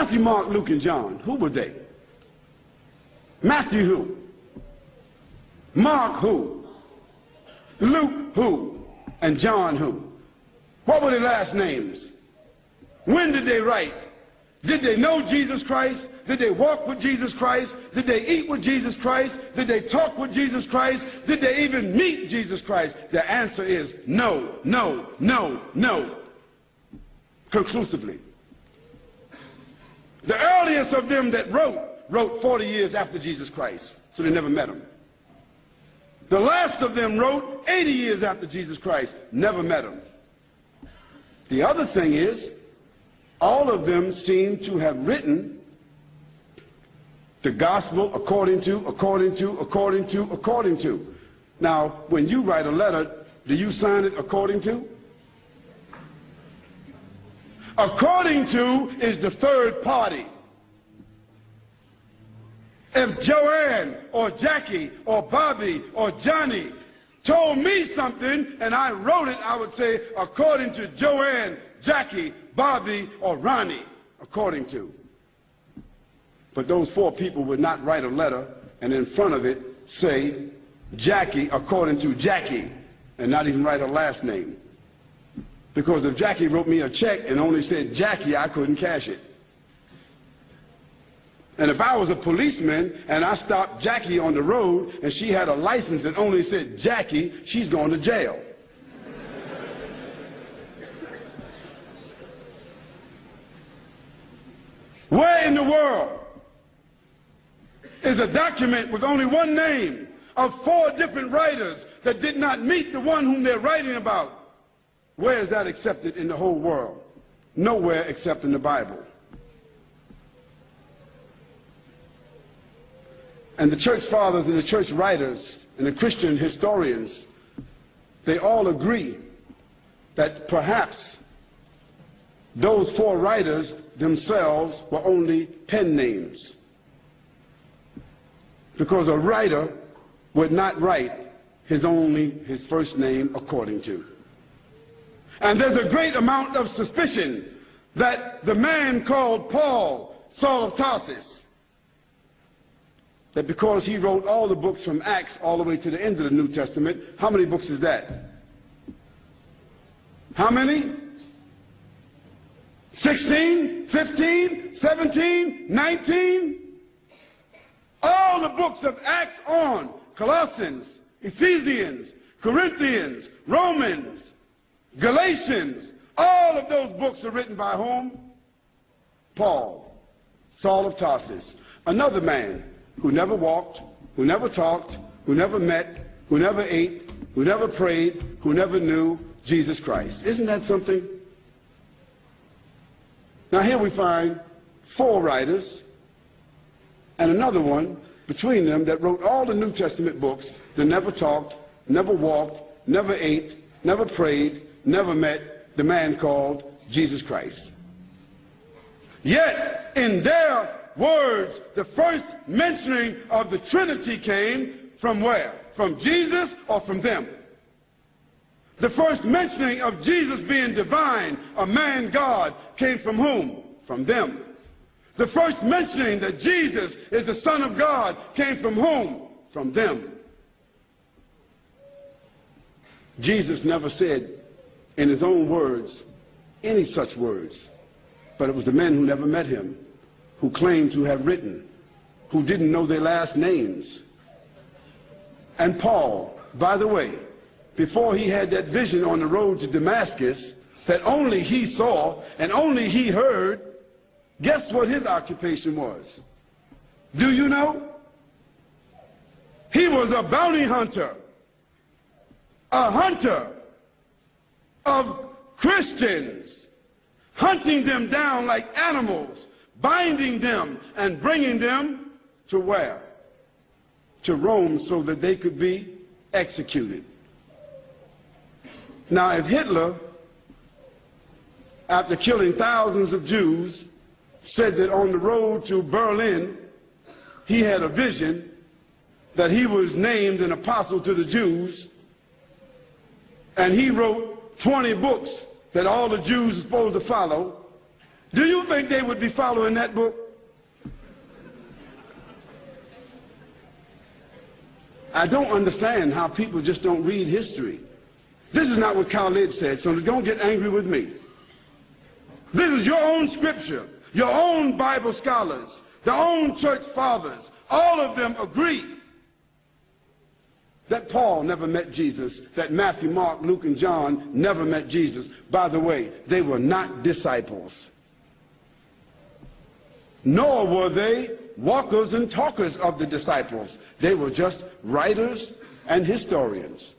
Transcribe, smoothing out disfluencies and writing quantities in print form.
Matthew, Mark, Luke, and John, who were they? Matthew who? Mark who? Luke who? And John who? What were their last names? When did they write? Did they know Jesus Christ? Did they walk with Jesus Christ? Did they eat with Jesus Christ? Did they talk with Jesus Christ? Did they even meet Jesus Christ? The answer is no, no, no, no. Conclusively. The earliest of them that wrote 40 years after Jesus Christ, so they never met him. The last of them wrote 80 years after Jesus Christ, never met him. The other thing is, all of them seem to have written the gospel according to. Now, when you write a letter, do you sign it according to? According to is the third party. If Joanne or Jackie or Bobby or Johnny told me something and I wrote it, I would say according to Joanne, Jackie, Bobby, or Ronnie, according to. But those four people would not write a letter and in front of it say Jackie according to Jackie and not even write her last name. Because if Jackie wrote me a check and only said Jackie, I couldn't cash it. And if I was a policeman and I stopped Jackie on the road and she had a license that only said Jackie, she's going to jail. Where in the world is a document with only one name of four different writers that did not meet the one whom they're writing about? Where is that accepted in the whole world? Nowhere except in the Bible. And the church fathers and the church writers and the Christian historians, they all agree that perhaps those four writers themselves were only pen names. Because a writer would not write his first name according to. And there's a great amount of suspicion that the man called Paul, Saul of Tarsus, that because he wrote all the books from Acts all the way to the end of the New Testament, how many books is that? How many? 16, 15, 17, 19? All the books of Acts on, Colossians, Ephesians, Corinthians, Romans, Galatians, all of those books are written by whom? Paul, Saul of Tarsus, another man who never walked, who never talked, who never met, who never ate, who never prayed, who never knew Jesus Christ. Isn't that something? Now here we find four writers and another one between them that wrote all the New Testament books that never talked, never walked, never ate, never prayed, never met the man called Jesus Christ. Yet in their words, the first mentioning of the Trinity came from where? From Jesus or from them? The first mentioning of Jesus being divine, a man God, came from whom? From them. The first mentioning that Jesus is the Son of God came from whom? From them. Jesus never said in his own words any such words, but it was the men who never met him, who claimed to have written, who didn't know their last names. And Paul, by the way, before he had that vision on the road to Damascus that only he saw and only he heard, guess what his occupation was? Do you know? He was a bounty hunter, a hunter of Christians, hunting them down like animals, binding them and bringing them to where? To Rome, so that they could be executed. Now, if Hitler, after killing thousands of Jews, said that on the road to Berlin, he had a vision that he was named an apostle to the Jews, and he wrote 20 books that all the Jews were supposed to follow, Do you think they would be following that book? I don't understand how people just don't read history. This is not what Khalid said, so don't get angry with me. This is your own scripture, your own Bible scholars, their own church fathers. All of them agree that Paul never met Jesus, that Matthew, Mark, Luke, and John never met Jesus. By the way, they were not disciples. Nor were they walkers and talkers of the disciples. They were just writers and historians.